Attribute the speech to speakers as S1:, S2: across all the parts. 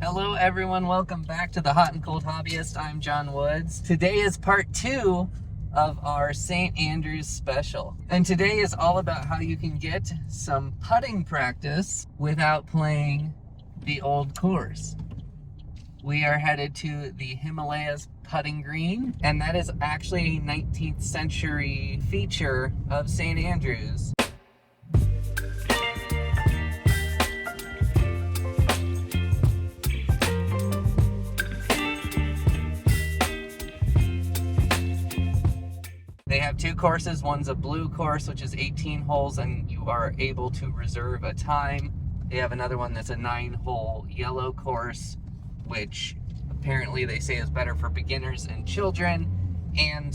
S1: Hello everyone, welcome back to the Hot and Cold Hobbyist. I'm John Woods. Today is part 2 of our St. Andrews special. And today is all about how you can get some putting practice without playing the old course. We are headed to the Himalayas Putting Green, and that is actually a 19th century feature of St. Andrews. They have two courses. One's a blue course, which is 18 holes, and you are able to reserve a time. They have another one that's a 9-hole yellow course, which apparently they say is better for beginners and children. And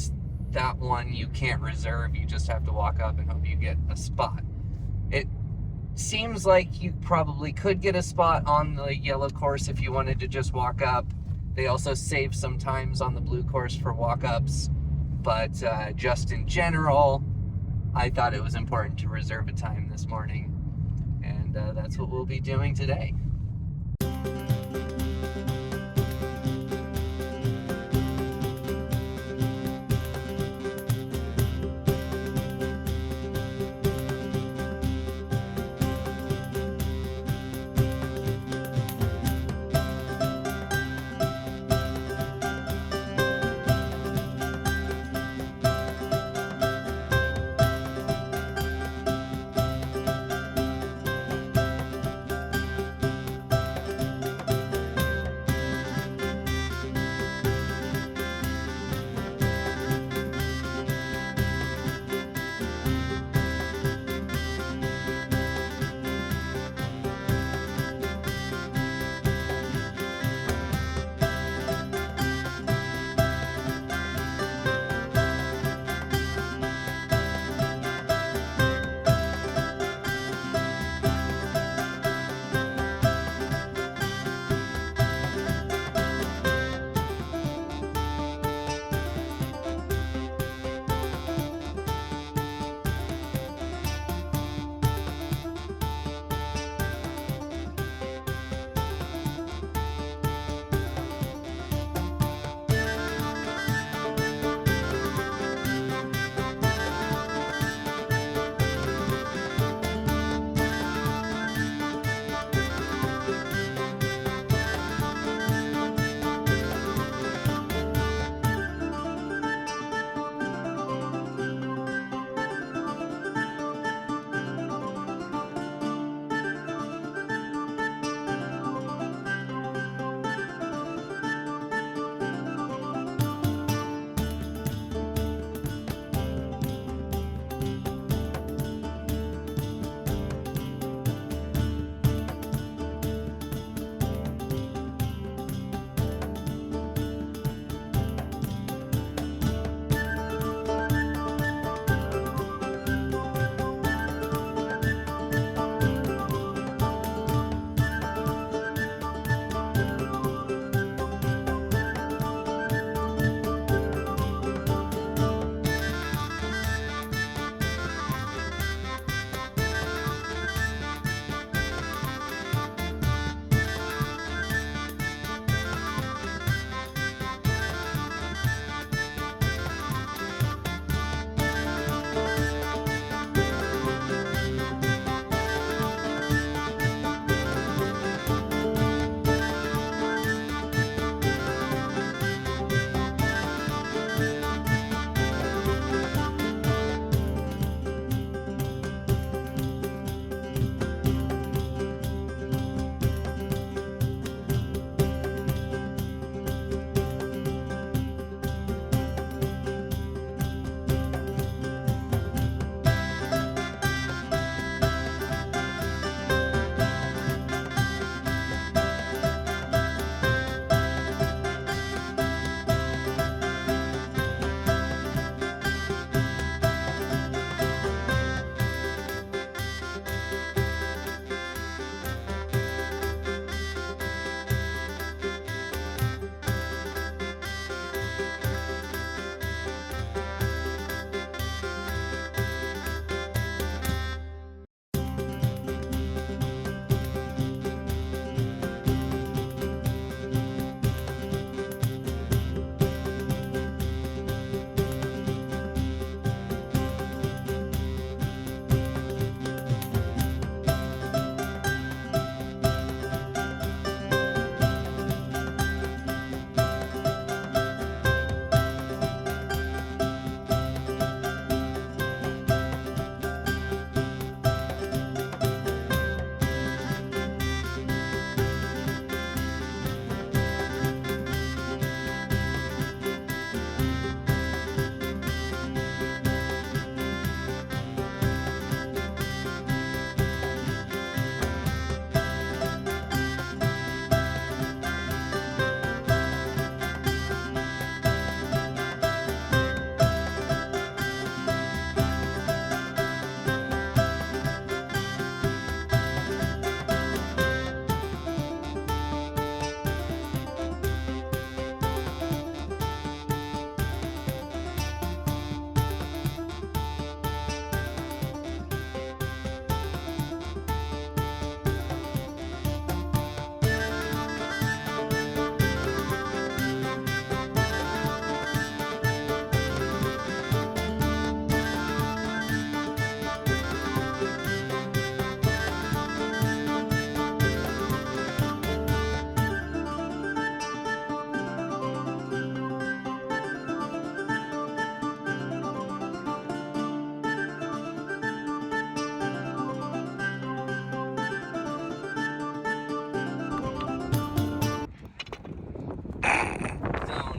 S1: that one you can't reserve. You just have to walk up and hope you get a spot. It seems like you probably could get a spot on the yellow course if you wanted to just walk up. They also save some times on the blue course for walk-ups. But just in general, I thought it was important to reserve a time this morning, and that's what we'll be doing today.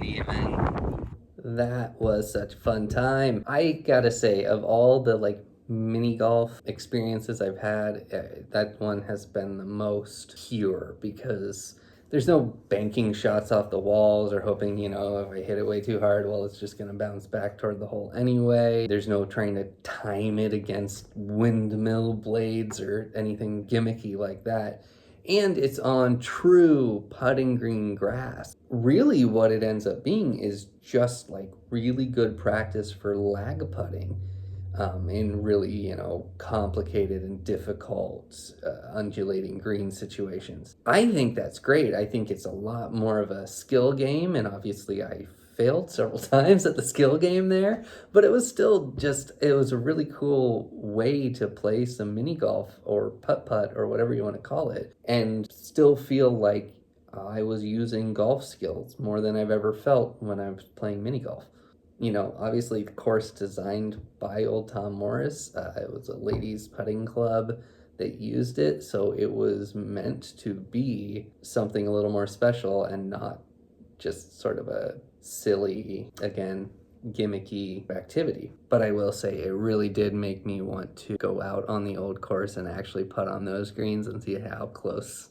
S1: Amen.
S2: That was such a fun time. I gotta say, of all the like mini golf experiences I've had, that one has been the most pure because there's no banking shots off the walls or hoping, if I hit it way too hard, well, it's just gonna bounce back toward the hole anyway. There's no trying to time it against windmill blades or anything gimmicky like that. And it's on true putting green grass. Really, what it ends up being is just like really good practice for lag putting in really, complicated and difficult undulating green situations. I think that's great. I think it's a lot more of a skill game, and obviously, I failed several times at the skill game there, but it was still it was a really cool way to play some mini golf or putt putt or whatever you want to call it and still feel like I was using golf skills more than I've ever felt when I was playing mini golf. Obviously, the course designed by old Tom Morris. It was a ladies' putting club that used it, so it was meant to be something a little more special and not just sort of a silly, again, gimmicky activity. But I will say it really did make me want to go out on the old course and actually putt on those greens and see how close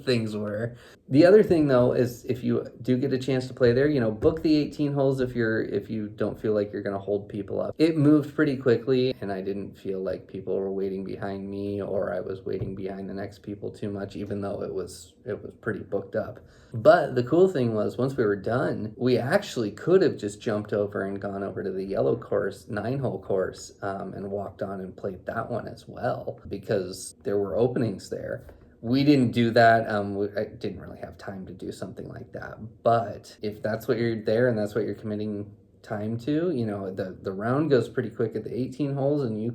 S2: things were. The other thing though is if you do get a chance to play there, book the 18 holes if you don't feel like you're going to hold people up. It moved pretty quickly and I didn't feel like people were waiting behind me or I was waiting behind the next people too much, even though it was pretty booked up. But the cool thing was once we were done, we actually could have just jumped over and gone over to the yellow course, 9-hole course, and walked on and played that one as well because there were openings there. We didn't do that. I didn't really have time to do something like that. But if that's what you're there and that's what you're committing time to, the round goes pretty quick at the 18 holes, and you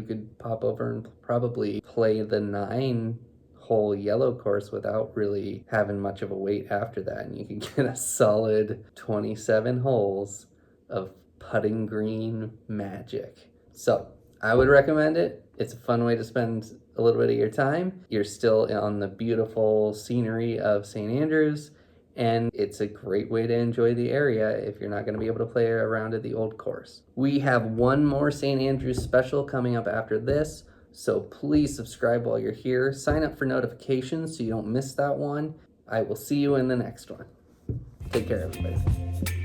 S2: could pop over and probably play the 9-hole yellow course without really having much of a wait after that, and you can get a solid 27 holes of putting green magic. So I would recommend it. It's a fun way to spend a little bit of your time. You're still on the beautiful scenery of St. Andrews, and it's a great way to enjoy the area if you're not going to be able to play around at the old course. We have one more St. Andrews special coming up after this, so please subscribe while you're here. Sign up for notifications so you don't miss that one. I will see you in the next one. Take care, everybody.